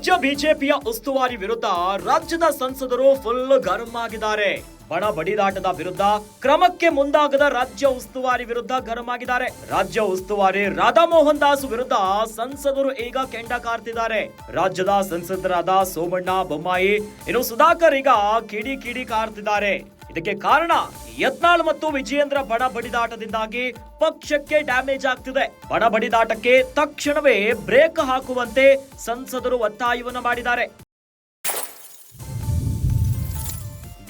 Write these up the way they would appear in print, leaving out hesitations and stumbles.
ರಾಜ್ಯ ಬಿಜೆಪಿಯ ಉಸ್ತುವಾರಿ ವಿರುದ್ಧ ರಾಜ್ಯದ ಸಂಸದರು ಫುಲ್ ಗರಂ ಆಗಿದ್ದಾರೆ. ಬಣ ಬಡಿದಾಟದ ವಿರುದ್ಧ ಕ್ರಮಕ್ಕೆ ಮುಂದಾಗದ ರಾಜ್ಯ ಉಸ್ತುವಾರಿ ವಿರುದ್ಧ ಗರಂ ಆಗಿದ್ದಾರೆ. ರಾಜ್ಯ ಉಸ್ತುವಾರಿ ರಾಧಾ ಮೋಹನ್ ದಾಸ್ ವಿರುದ್ಧ ಸಂಸದರು ಈಗ ಕೆಂಡ ಕಾರ್ತಿದ್ದಾರೆ. ರಾಜ್ಯದ ಸಂಸದರಾದ ಸೋಮಣ್ಣ ಬೊಮ್ಮಾಯಿ ಇನ್ನು ಸುಧಾಕರ್ ಈಗ ಕಿಡಿ ಕಾರ್ತಿದ್ದಾರೆ. ಇದಕ್ಕೆ ಕಾರಣ ಯತ್ನಾಳ್ ಮತ್ತು ವಿಜಯೇಂದ್ರ ಬಣ ಬಡಿದಾಟದಿಂದಾಗಿ ಪಕ್ಷಕ್ಕೆ ಡ್ಯಾಮೇಜ್ ಆಗ್ತಿದೆ. ಬಣ ಬಡಿದಾಟಕ್ಕೆ ತಕ್ಷಣವೇ ಬ್ರೇಕ್ ಹಾಕುವಂತೆ ಸಂಸದರು ಒತ್ತಾಯವನ್ನು ಮಾಡಿದ್ದಾರೆ.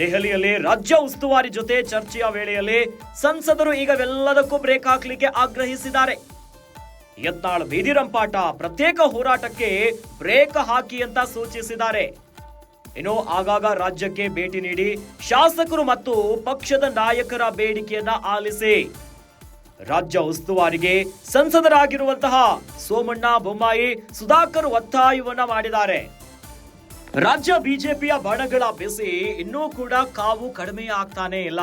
ದೆಹಲಿಯಲ್ಲಿ ರಾಜ್ಯ ಉಸ್ತುವಾರಿ ಜೊತೆ ಚರ್ಚೆಯ ವೇಳೆಯಲ್ಲಿ ಸಂಸದರು ಈಗ ಇವೆಲ್ಲದಕ್ಕೂ ಬ್ರೇಕ್ ಹಾಕಲಿಕ್ಕೆ ಆಗ್ರಹಿಸಿದ್ದಾರೆ. ಯತ್ನಾಳ್ ಬೀದಿ ರಂಪಾಟ, ಪ್ರತ್ಯೇಕ ಹೋರಾಟಕ್ಕೆ ಬ್ರೇಕ್ ಹಾಕಿ ಅಂತ ಸೂಚಿಸಿದ್ದಾರೆ. ಇನ್ನು ಆಗಾಗ ರಾಜ್ಯಕ್ಕೆ ಭೇಟಿ ನೀಡಿ ಶಾಸಕರು ಮತ್ತು ಪಕ್ಷದ ನಾಯಕರ ಬೇಡಿಕೆಯನ್ನ ಆಲಿಸಿ. ರಾಜ್ಯ ಉಸ್ತುವಾರಿಗೆ ಸಂಸದರಾಗಿರುವಂತಹ ಸೋಮಣ್ಣ ಬೊಮ್ಮಾಯಿ ಸುಧಾಕರ್ ಒತ್ತಾಯವನ್ನ ಮಾಡಿದ್ದಾರೆ. ರಾಜ್ಯ ಬಿಜೆಪಿಯ ಬಣಗಳ ಬಿಸಿ ಇನ್ನೂ ಕೂಡ ಕಾವು ಕಡಿಮೆ ಆಗ್ತಾನೆ ಇಲ್ಲ.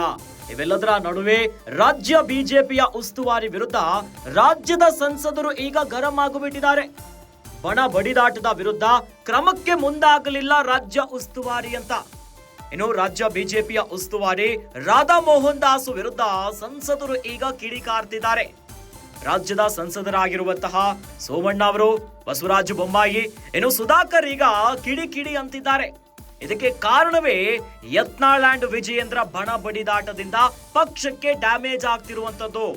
ಇವೆಲ್ಲದರ ನಡುವೆ ರಾಜ್ಯ ಬಿಜೆಪಿಯ ಉಸ್ತುವಾರಿ ವಿರುದ್ಧ ರಾಜ್ಯದ ಸಂಸದರು ಈಗ ಗರಂ ಆಗಿಬಿಟ್ಟಿದ್ದಾರೆ. ಬಣ ಬಡಿದಾಟದ ವಿರುದ್ಧ ಕ್ರಮಕ್ಕೆ ಮುಂದಾಗಲಿಲ್ಲ ರಾಜ್ಯ ಉಸ್ತುವಾರಿ ಅಂತ. ಇನ್ನು ರಾಜ್ಯ ಬಿಜೆಪಿಯ ಉಸ್ತುವಾರಿ ರಾಧಾ ಮೋಹನ್ ದಾಸ್ ವಿರುದ್ಧ ಸಂಸದರು ಈಗ ಕಿಡಿಕಾರ್ತಿದ್ದಾರೆ. ರಾಜ್ಯದ ಸಂಸದರಾಗಿರುವಂತಹ ಸೋಮಣ್ಣ ಅವರು, ಬಸವರಾಜ ಬೊಮ್ಮಾಯಿ ಇನ್ನು ಸುಧಾಕರ್ ಈಗ ಕಿಡಿ ಅಂತಿದ್ದಾರೆ. ಇದಕ್ಕೆ ಕಾರಣವೇ ಯತ್ನಾಳ್ ಅಂಡ್ ವಿಜಯೇಂದ್ರ ಬಣ ಬಡಿದಾಟದಿಂದ ಪಕ್ಷಕ್ಕೆ ಡ್ಯಾಮೇಜ್ ಆಗ್ತಿರುವಂತದ್ದು.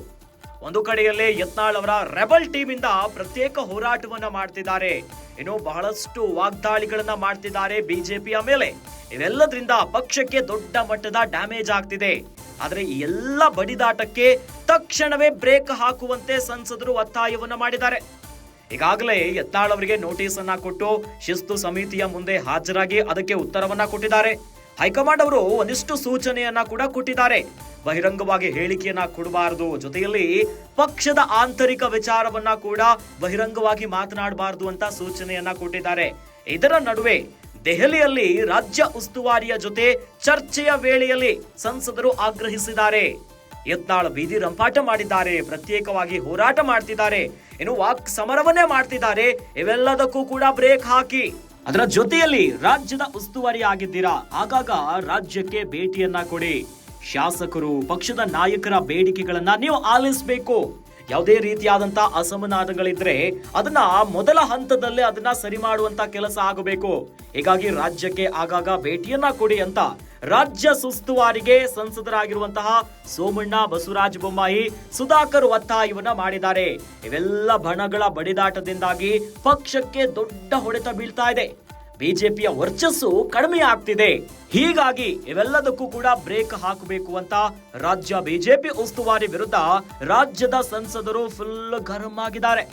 ಒಂದು ಕಡೆಯಲ್ಲೇ ಯತ್ನಾಳ್ ಅವರ ರೆಬಲ್ ಟೀಮ್ ಇಂದ ಪ್ರತ್ಯೇಕ ಹೋರಾಟವನ್ನ ಮಾಡ್ತಿದ್ದಾರೆ. ಇನ್ನು ಬಹಳಷ್ಟು ವಾಗ್ದಾಳಿಗಳನ್ನ ಮಾಡ್ತಿದ್ದಾರೆ ಬಿಜೆಪಿಯ ಮೇಲೆ. ಇವೆಲ್ಲದ್ರಿಂದ ಪಕ್ಷಕ್ಕೆ ದೊಡ್ಡ ಮಟ್ಟದ ಡ್ಯಾಮೇಜ್ ಆಗ್ತಿದೆ. ಆದ್ರೆ ಈ ಎಲ್ಲ ಬಡಿದಾಟಕ್ಕೆ ತಕ್ಷಣವೇ ಬ್ರೇಕ್ ಹಾಕುವಂತೆ ಸಂಸದರು ಒತ್ತಾಯವನ್ನ ಮಾಡಿದ್ದಾರೆ. ಈಗಾಗಲೇ ಯತ್ನಾಳ್ ಅವರಿಗೆ ನೋಟಿಸ್ ಅನ್ನ ಕೊಟ್ಟು ಶಿಸ್ತು ಸಮಿತಿಯ ಮುಂದೆ ಹಾಜರಾಗಿ ಅದಕ್ಕೆ ಉತ್ತರವನ್ನ ಕೊಟ್ಟಿದ್ದಾರೆ. ಹೈಕಮಾಂಡ್ ಅವರು ಒಂದಿಷ್ಟು ಸೂಚನೆಯನ್ನ ಕೂಡ ಕೊಟ್ಟಿದ್ದಾರೆ. ಬಹಿರಂಗವಾಗಿ ಹೇಳಿಕೆಯನ್ನ ಕೊಡಬಾರದು, ಜೊತೆಯಲ್ಲಿ ಪಕ್ಷದ ಆಂತರಿಕ ವಿಚಾರವನ್ನ ಕೂಡ ಬಹಿರಂಗವಾಗಿ ಮಾತನಾಡಬಾರದು ಅಂತ ಸೂಚನೆಯನ್ನ ಕೊಟ್ಟಿದ್ದಾರೆ. ಇದರ ನಡುವೆ ದೆಹಲಿಯಲ್ಲಿ ರಾಜ್ಯ ಉಸ್ತುವಾರಿಯ ಜೊತೆ ಚರ್ಚೆಯ ವೇಳೆಯಲ್ಲಿ ಸಂಸದರು ಆಗ್ರಹಿಸಿದ್ದಾರೆ. ಯತ್ನಾಳ್ ಬೀದಿ ರಂಪಾಟ ಮಾಡಿದ್ದಾರೆ, ಪ್ರತ್ಯೇಕವಾಗಿ ಹೋರಾಟ ಮಾಡ್ತಿದ್ದಾರೆ, ಇನ್ನು ವಾಕ್ ಸಮರವನ್ನೇ ಮಾಡ್ತಿದ್ದಾರೆ. ಇವೆಲ್ಲದಕ್ಕೂ ಕೂಡ ಬ್ರೇಕ್ ಹಾಕಿ. ಅದರ ಜೊತೆಯಲ್ಲಿ ರಾಜ್ಯದ ಉಸ್ತುವಾರಿ ಆಗಿದ್ದೀರಾ, ಆಗಾಗ ರಾಜ್ಯಕ್ಕೆ ಭೇಟಿಯನ್ನ ಕೊಡಿ. ಶಾಸಕರು, ಪಕ್ಷದ ನಾಯಕರ ಬೇಡಿಕೆಗಳನ್ನ ನೀವು ಆಲಿಸಬೇಕು. ಯಾವುದೇ ರೀತಿಯಾದಂತ ಅಸಮಾಧಾನಗಳಿದ್ರೆ ಅದನ್ನ ಮೊದಲ ಹಂತದಲ್ಲೇ ಅದನ್ನ ಸರಿ ಮಾಡುವಂತ ಕೆಲಸ ಆಗಬೇಕು. ಹೀಗಾಗಿ ರಾಜ್ಯಕ್ಕೆ ಆಗಾಗ ಭೇಟಿಯನ್ನ ಕೊಡಿ ಅಂತ ರಾಜ್ಯ ಸುಸ್ತುವಾರಿಗೆ ಸಂಸದರಾಗಿರುವಂತಹ ಸೋಮಣ್ಣ, ಬಸವರಾಜ ಬೊಮ್ಮಾಯಿ, ಸುಧಾಕರ್ ಒತ್ತಾಯವನ್ನ ಮಾಡಿದ್ದಾರೆ. ಇವೆಲ್ಲ ಬಣಗಳ ಬಡಿದಾಟದಿಂದಾಗಿ ಪಕ್ಷಕ್ಕೆ ದೊಡ್ಡ ಹೊಡೆತ ಬೀಳ್ತಾ ಇದೆ. ಬಿಜೆಪಿಯ ವರ್ಚಸ್ಸು ಕಡಿಮೆ ಆಗ್ತಿದೆ. ಹೀಗಾಗಿ ಇವೆಲ್ಲದಕ್ಕೂ ಕೂಡ ಬ್ರೇಕ್ ಹಾಕಬೇಕು ಅಂತ ರಾಜ್ಯ ಬಿಜೆಪಿ ಉಸ್ತುವಾರಿ ವಿರುದ್ಧ ರಾಜ್ಯದ ಸಂಸದರು ಫುಲ್ ಗರಂ ಆಗಿದ್ದಾರೆ.